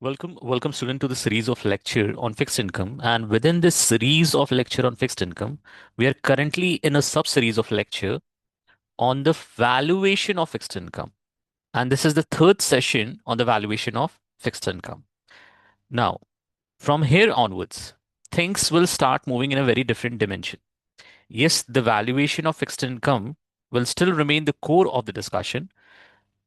Welcome student to the series of lecture on fixed income. And within this series of lecture on fixed income, we are currently in a sub-series of lecture on the valuation of fixed income. And this is the third session on the valuation of fixed income. Now, from here onwards, things will start moving in a very different dimension. Yes, the valuation of fixed income will still remain the core of the discussion,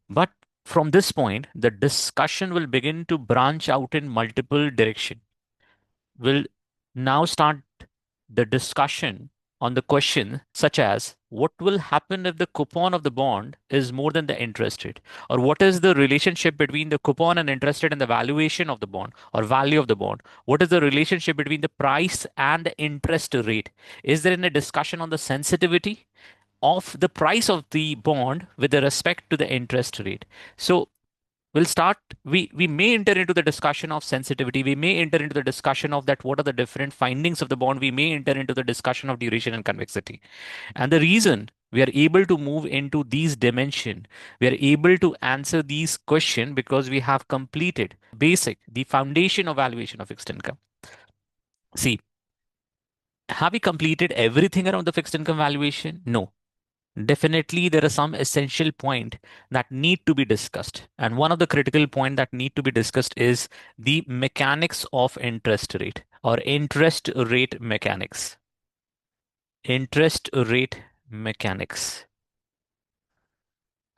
but from this point, the discussion will begin to branch out in multiple directions. We'll now start the discussion on the question such as what will happen if the coupon of the bond is more than the interest rate, or what is the relationship between the coupon and interest rate and the valuation of the bond or value of the bond. What is the relationship between the price and the interest rate? Is there any discussion on the sensitivity of the price of the bond with respect to the interest rate? So we'll start, we may enter into the discussion of sensitivity, we may enter into the discussion of that what are the different findings of the bond, we may enter into the discussion of duration and convexity. And the reason we are able to move into these dimension, we are able to answer these questions because we have completed basic, the foundation of valuation of fixed income. See, have we completed everything around the fixed income valuation? No. Definitely, there are some essential point that need to be discussed. And one of the critical point that need to be discussed is the mechanics of interest rate or interest rate mechanics. Interest rate mechanics,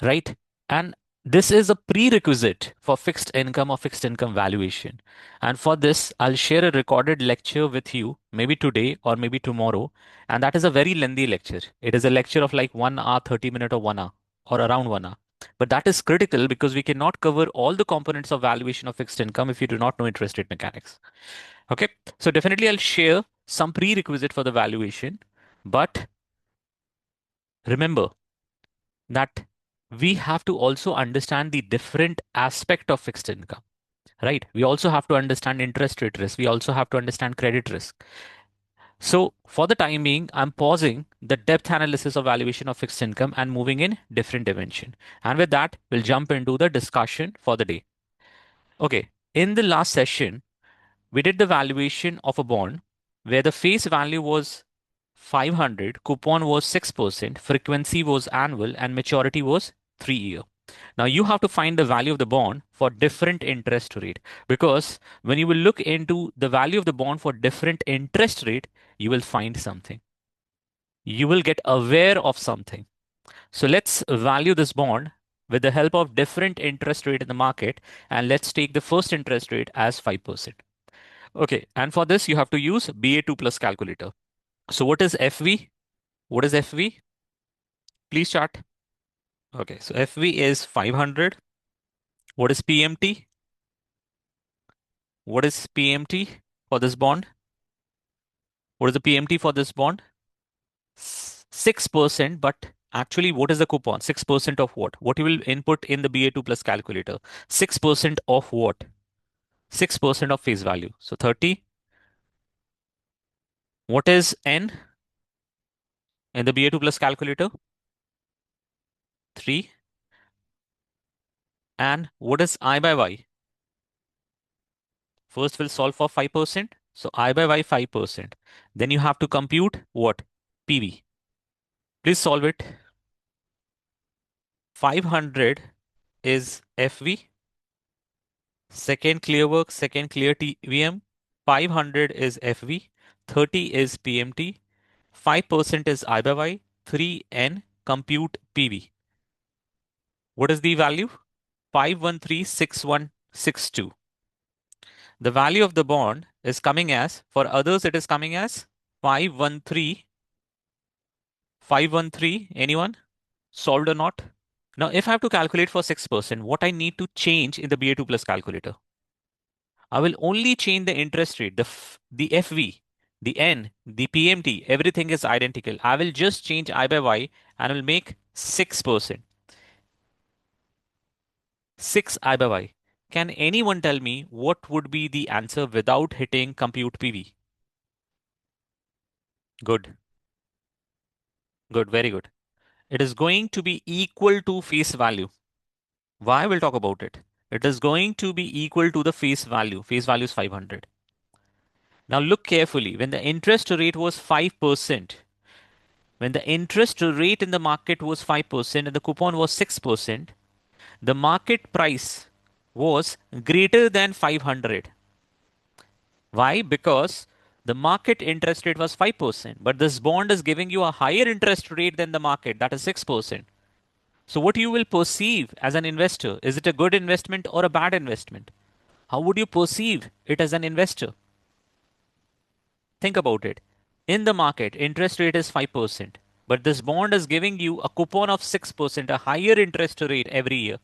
right? And this is a prerequisite for fixed income or fixed income valuation. And for this, I'll share a recorded lecture with you, maybe today or maybe tomorrow. And that is a very lengthy lecture. It is a lecture of like 1 hour, 30 minutes or 1 hour or around 1 hour. But that is critical because we cannot cover all the components of valuation of fixed income if you do not know interest rate mechanics. Okay. So definitely I'll share some prerequisite for the valuation. But remember, that we have to also understand the different aspect of fixed income, right? We also have to understand interest rate risk, we also have to understand credit risk. So for the time being, I'm pausing the depth analysis of valuation of fixed income and moving in different dimension. And with that, we'll jump into the discussion for the day. Okay, in the last session we did the valuation of a bond where the face value was 500, coupon was 6%, frequency was annual, and maturity was 3 year. Now you have to find the value of the bond for different interest rate, because when you will look into the value of the bond for different interest rate, you will find something. You will get aware of something. So let's value this bond with the help of different interest rate in the market, and let's take the first interest rate as 5%. Okay, and for this you have to use BA2 plus calculator. So what is FV? What is FV? Please chart. Okay, so FV is 500. What is PMT? What is PMT for this bond? What is the PMT for this bond? 6%, but actually what is the coupon? 6% of what? What you will input in the BA2 plus calculator? 6% of what? 6% of face value. So 30. What is N in the BA2 plus calculator? 3. And what is I by Y? First we'll solve for 5%. So I by Y 5%. Then you have to compute what? PV. Please solve it. 500 is FV. Second clear work, second clear TVM. 500 is FV. 30 is PMT. 5% is I by Y. 3N compute PV. What is the value? 5136162. The value of the bond is coming as, for others it is coming as 513. 513. Anyone? Solved or not? Now, if I have to calculate for 6%, what I need to change in the BA2 plus calculator? I will only change the interest rate, the FV, the N, the PMT, everything is identical. I will just change I by Y and I will make 6%. 6 I by Y. Can anyone tell me what would be the answer without hitting compute PV? Good, good, very good. It is going to be equal to face value. Why? We'll talk about it. It is going to be equal to the face value. Face value is 500. Now look carefully. When the interest rate was 5%, when the interest rate in the market was 5% and the coupon was 6%, the market price was greater than 500. Why? Because the market interest rate was 5%, but this bond is giving you a higher interest rate than the market, that is 6%. So, what you will perceive as an investor, is it a good investment or a bad investment? How would you perceive it as an investor? Think about it. In the market, interest rate is 5%, but this bond is giving you a coupon of 6%, a higher interest rate every year.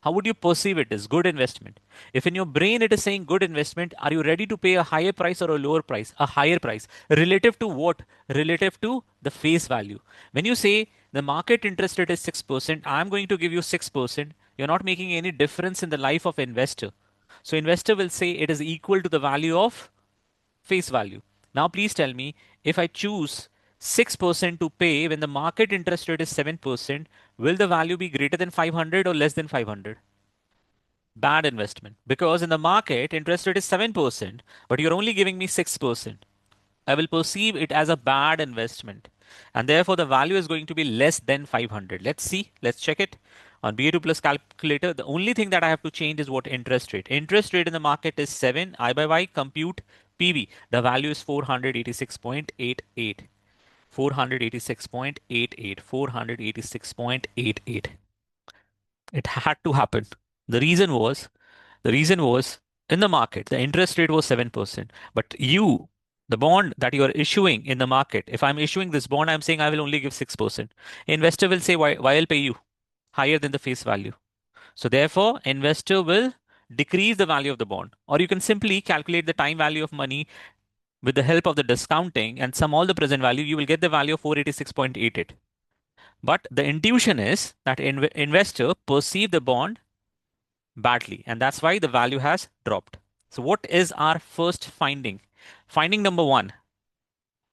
How would you perceive it as good investment? If in your brain it is saying good investment, are you ready to pay a higher price or a lower price? A higher price. Relative to what? Relative to the face value. When you say the market interest rate is 6%, I'm going to give you 6%, you're not making any difference in the life of investor. So investor will say it is equal to the value of face value. Now please tell me, if I choose 6% to pay when the market interest rate is 7%, will the value be greater than 500 or less than 500? Bad investment. Because in the market, interest rate is 7%, but you're only giving me 6%. I will perceive it as a bad investment. And therefore, the value is going to be less than 500. Let's see. Let's check it. On BA2 plus calculator, the only thing that I have to change is what interest rate. Interest rate in the market is 7. I by Y compute PV. The value is 486.88. 486.88. 486.88. It had to happen. The reason was the reason was in the market, the interest rate was 7%. But you, the bond that you are issuing in the market, if I'm issuing this bond, I'm saying I will only give 6%. Investor will say, why I'll pay you higher than the face value. So therefore, investor will decrease the value of the bond. Or you can simply calculate the time value of money with the help of the discounting and sum all the present value, you will get the value of 486.88. But the intuition is that investor perceive the bond badly, and that's why the value has dropped. So, what is our first finding? Finding number one: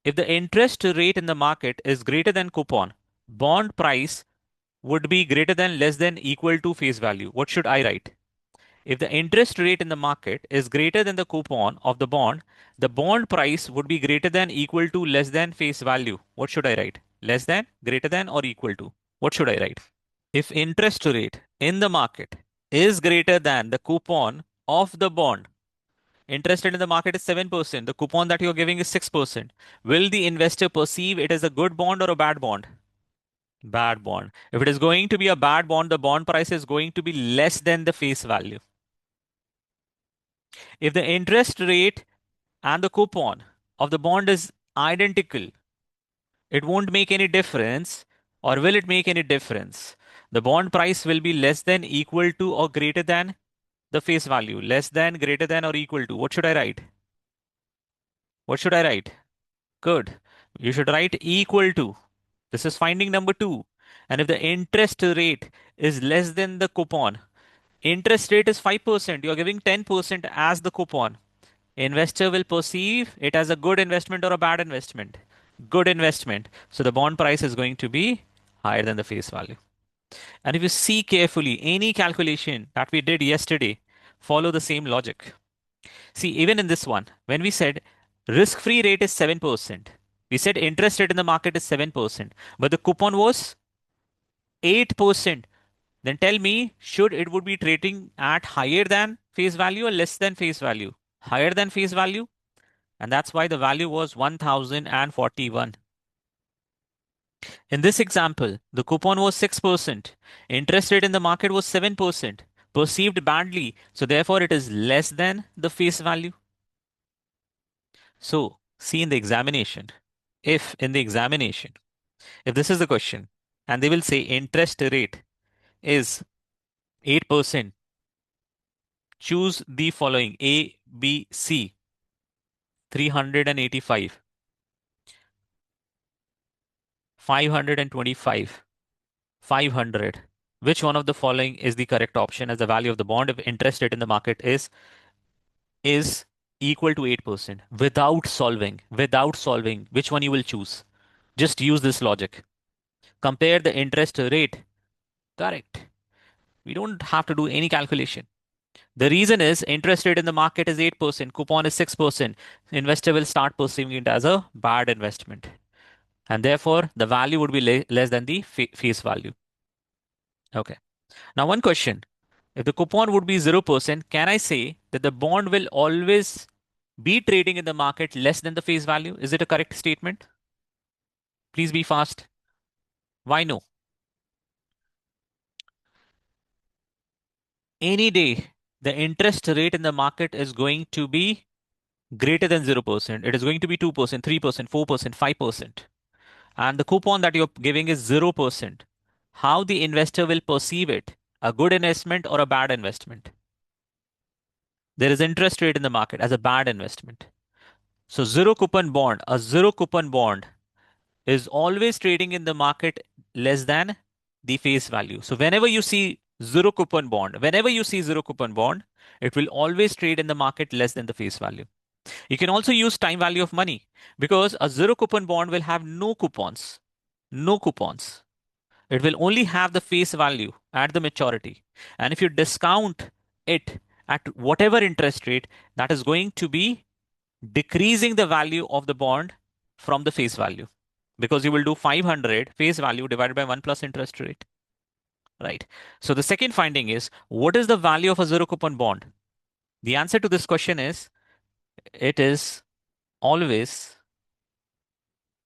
if the interest rate in the market is greater than coupon, bond price would be greater than, less than, equal to face value. What should I write? If the interest rate in the market is greater than the coupon of the bond price would be greater than, equal to, less than face value. What should I write? Less than, greater than, or equal to? What should I write? If interest rate in the market is greater than the coupon of the bond, interest rate in the market is 7%, the coupon that you're giving is 6%, will the investor perceive it as a good bond or a bad bond? Bad bond. If it is going to be a bad bond, the bond price is going to be less than the face value. If the interest rate and the coupon of the bond is identical, it won't make any difference, or will it make any difference? The bond price will be less than, equal to, or greater than the face value. Less than, greater than, or equal to. What should I write? What should I write? Good. You should write equal to. This is finding number two. And if the interest rate is less than the coupon, interest rate is 5%, you're giving 10% as the coupon. Investor will perceive it as a good investment or a bad investment. Good investment. So the bond price is going to be higher than the face value. And if you see carefully, any calculation that we did yesterday follow the same logic. See, even in this one, when we said risk-free rate is 7%, we said interest rate in the market is 7%, but the coupon was 8%. Then tell me, should it would be trading at higher than face value or less than face value? Higher than face value. And that's why the value was 1041. In this example, the coupon was 6%. Interest rate in the market was 7%. Perceived badly. So therefore, it is less than the face value. So, see in the examination. If in the examination, if this is the question, and they will say interest rate is 8%, choose the following: A, B, C, 385, 525, 500. Which one of the following is the correct option as the value of the bond if interest rate in the market is equal to 8%? Without solving, which one you will choose? Just use this logic. Compare the interest rate. Correct. We don't have to do any calculation. The reason is interest rate in the market is 8%, coupon is 6%. Investor will start perceiving it as a bad investment. And therefore, the value would be less than the face value. Okay. Now, one question. If the coupon would be 0%, can I say that the bond will always be trading in the market less than the face value? Is it a correct statement? Please be fast. Why no? Any day, the interest rate in the market is going to be greater than 0%. It is going to be 2%, 3%, 4%, 5%. And the coupon that you're giving is 0%. How the investor will perceive it? A good investment or a bad investment? There is interest rate in the market as a bad investment. So a zero coupon bond is always trading in the market less than the face value. So whenever you see zero coupon bond, it will always trade in the market less than the face value. You can also use time value of money because a zero coupon bond will have no coupons. No coupons. It will only have the face value at the maturity. And if you discount it at whatever interest rate, that is going to be decreasing the value of the bond from the face value because you will do 500 face value divided by 1 plus interest rate, right? So the second finding is, what is the value of a zero coupon bond? The answer to this question is, it is always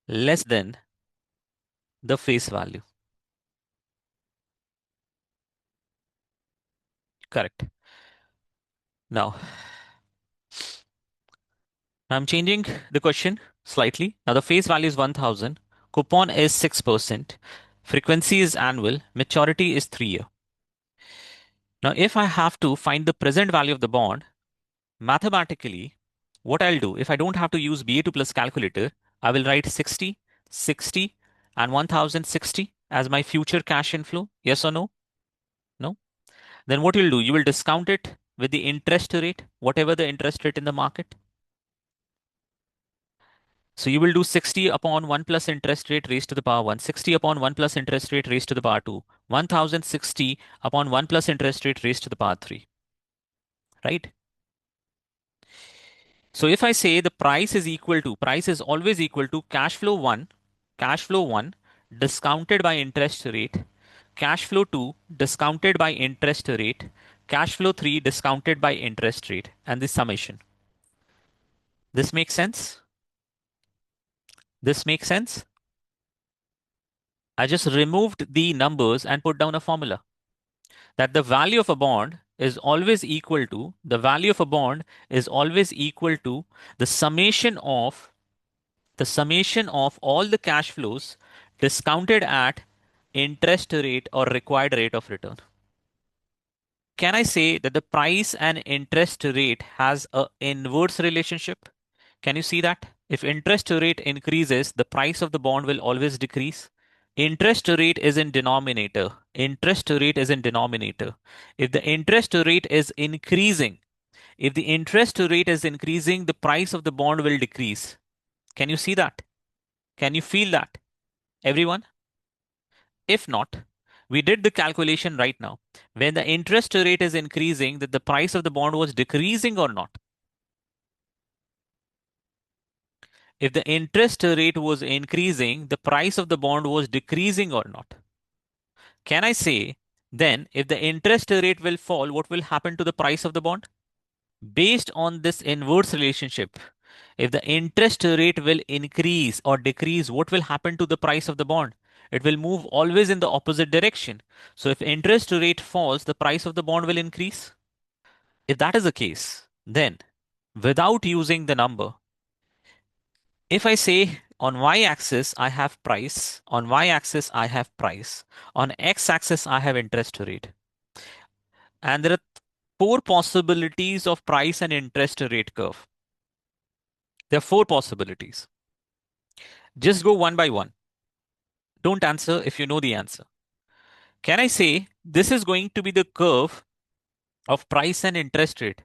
less than the face value. Correct. Now, I'm changing the question slightly. Now, the face value is 1000, coupon is 6%, frequency is annual, maturity is 3 year. Now, if I have to find the present value of the bond, mathematically, what I'll do, if I don't have to use BA2 plus calculator, I will write 60, 60, and 1060 as my future cash inflow. Yes or no? No? Then what you'll do, you will discount it with the interest rate, whatever the interest rate in the market. So you will do 60 upon 1 plus interest rate raised to the power 1, 60 upon 1 plus interest rate raised to the power 2, 1060 upon 1 plus interest rate raised to the power 3, right? So if I say the price is always equal to cash flow 1 discounted by interest rate, cash flow 2 discounted by interest rate, cash flow 3 discounted by interest rate, and the summation. This makes sense? This makes sense? I just removed the numbers and put down a formula that the value of a bond is always equal to the summation of all the cash flows discounted at interest rate or required rate of return. Can I say that the price and interest rate has a inverse relationship? Can you see that? If interest rate increases, the price of the bond will always decrease. Interest rate is in denominator. Interest rate is in denominator. If the interest rate is increasing, the price of the bond will decrease. Can you see that? Can you feel that? Everyone? If not, we did the calculation right now. When the interest rate is increasing, that the price of the bond was decreasing or not? If the interest rate was increasing, the price of the bond was decreasing or not? Can I say then if the interest rate will fall, what will happen to the price of the bond? Based on this inverse relationship, if the interest rate will increase or decrease, what will happen to the price of the bond? It will move always in the opposite direction. So if interest rate falls, the price of the bond will increase. If that is the case, then without using the number, if I say on y-axis I have price, on y-axis I have price, on x-axis I have interest rate, and there are four possibilities of price and interest rate curve. There are four possibilities. Just go one by one. Don't answer if you know the answer. Can I say this is going to be the curve of price and interest rate?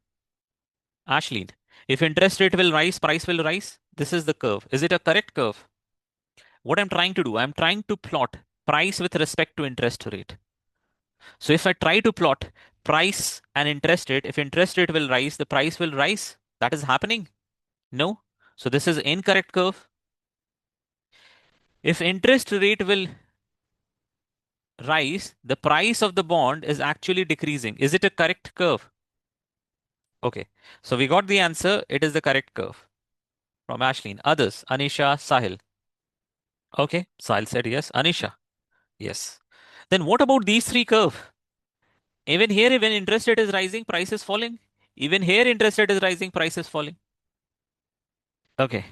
Ashleen, if interest rate will rise, price will rise. This is the curve. Is it a correct curve? What I'm trying to do, I'm trying to plot price with respect to interest rate. So if I try to plot price and interest rate, if interest rate will rise, the price will rise. That is happening. No. So this is incorrect curve. If interest rate will rise, the price of the bond is actually decreasing. Is it a correct curve? Okay. So we got the answer. It is the correct curve from Ashleen. Others, Anisha, Sahil. Okay. Sahil said yes. Anisha, yes. Then what about these three curves? Even here, when interest rate is rising, price is falling. Even here, interest rate is rising, price is falling. Okay.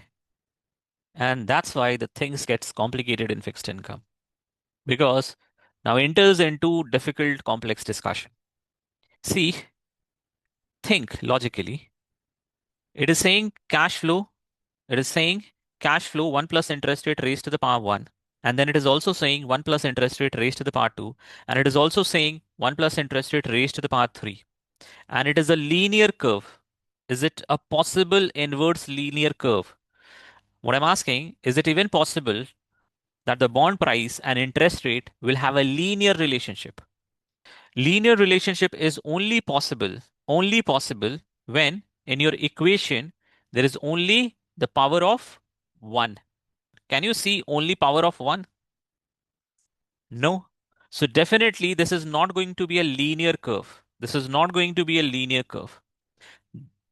And that's why the things gets complicated in fixed income. Because now enters into difficult, complex discussion. See, think logically. It is saying cash flow. It is saying cash flow 1 plus interest rate raised to the power 1. And then it is also saying 1 plus interest rate raised to the power 2. And it is also saying 1 plus interest rate raised to the power 3. And it is a linear curve. Is it a possible inverse linear curve? What I'm asking, is it even possible that the bond price and interest rate will have a linear relationship? Linear relationship is only possible when in your equation there is only the power of 1. Can you see only power of 1? No. So definitely this is not going to be a linear curve. This is not going to be a linear curve.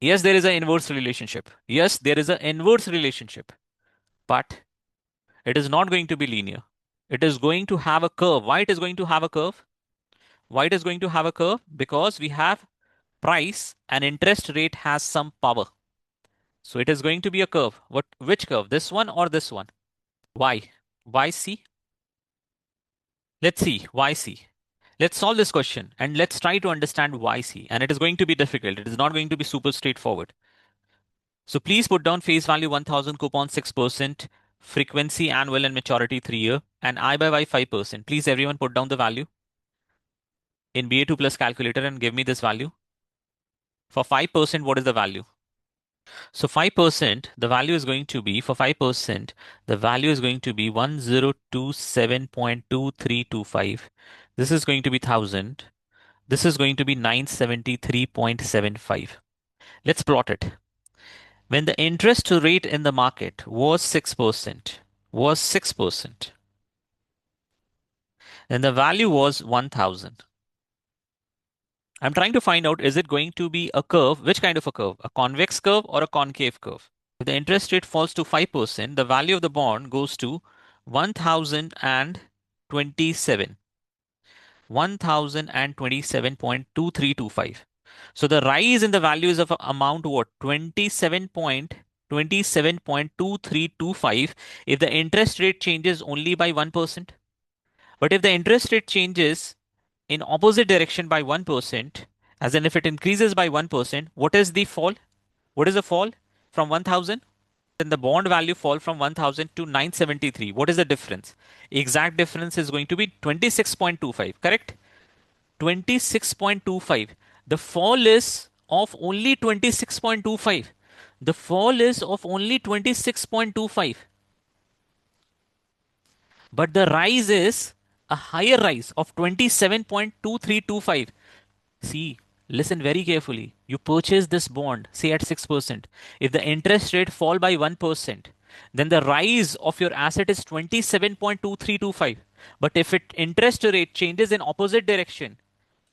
Yes, there is an inverse relationship. Yes, there is an inverse relationship, but it is not going to be linear. It is going to have a curve. Why it is going to have a curve? Why it is going to have a curve? Because we have price and interest rate has some power. So it is going to be a curve. Which curve? This one or this one? Why? Why C? Let's see. Why C? Let's solve this question and let's try to understand why C. And it is going to be difficult. It is not going to be super straightforward. So please put down face value 1000, coupon 6%, frequency annual and maturity 3 year, and I by Y 5%. Please everyone put down the value in BA2 plus calculator and give me this value. For 5%, what is the value? So 5%, the value is going to be, for 5%, the value is going to be 1027.2325. This is going to be 1000. This is going to be 973.75. Let's plot it. When the interest rate in the market was 6%, then the value was 1000. I'm trying to find out, is it going to be a curve? Which kind of a curve? A convex curve or a concave curve? If the interest rate falls to 5%, the value of the bond goes to 1027. 1027.2325. So the rise in the values of amount what? 27.2325 if the interest rate changes only by 1%. But if the interest rate changes in opposite direction by 1%, as in if it increases by 1%, what is the fall? What is the fall from 1000? Then the bond value fall from 1000 to 973. What is the difference? Exact difference is going to be 26.25, correct? 26.25. The fall is of only 26.25. The fall is of only 26.25. But the rise is a higher rise of 27.2325. See, listen very carefully. You purchase this bond, say at 6%. If the interest rate fall by 1%, then the rise of your asset is 27.2325. But if it interest rate changes in opposite direction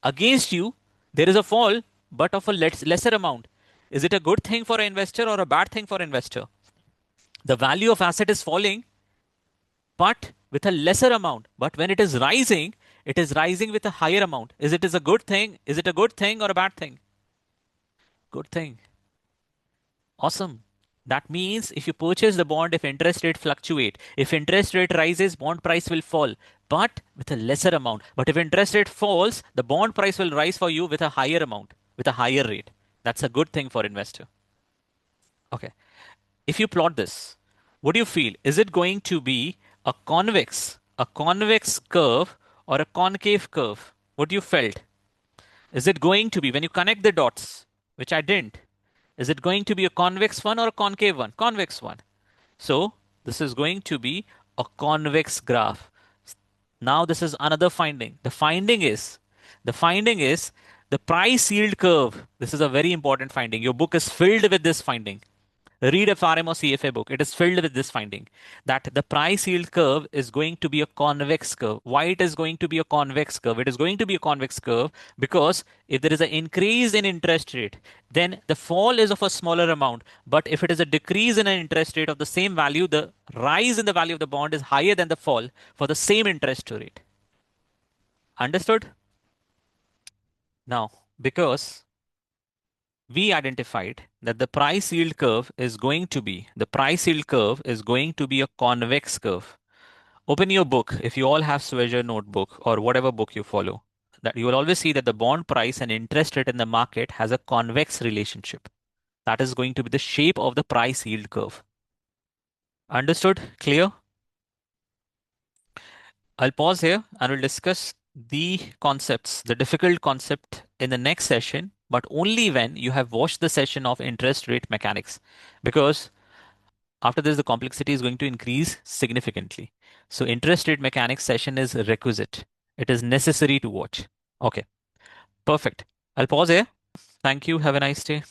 against you, there is a fall, but of a lesser amount. Is it a good thing for an investor or a bad thing for an investor? The value of asset is falling, but with a lesser amount. But when it is rising with a higher amount. Is it a good thing? Is it a good thing or a bad thing? Good thing. Awesome. That means if you purchase the bond, if interest rate fluctuate, if interest rate rises, bond price will fall, but with a lesser amount. But if interest rate falls, the bond price will rise for you with a higher amount, with a higher rate. That's a good thing for investor. Okay. If you plot this, what do you feel? Is it going to be a convex curve or a concave curve? What you felt? Is it going to be, when you connect the dots, which I didn't, is it going to be a convex one or a concave one? Convex one. So this is going to be a convex graph. Now this is another finding. The finding is The price yield curve, this is a very important finding. Your book is filled with this finding. Read a FRM or CFA book. It is filled with this finding that the price yield curve is going to be a convex curve. Why it is going to be a convex curve? It is going to be a convex curve because if there is an increase in interest rate, then the fall is of a smaller amount. But if it is a decrease in an interest rate of the same value, the rise in the value of the bond is higher than the fall for the same interest rate. Understood? Now, because we identified that the price yield curve is going to be a convex curve. Open your book if you all have Swagger notebook or whatever book you follow. That you will always see that the bond price and interest rate in the market has a convex relationship. That is going to be the shape of the price yield curve. Understood? Clear? I'll pause here and we'll discuss the concepts, the difficult concept in the next session, but only when you have watched the session of interest rate mechanics. Because after this, the complexity is going to increase significantly. So interest rate mechanics session is requisite. It is necessary to watch. Okay, perfect. I'll pause here. Thank you. Have a nice day.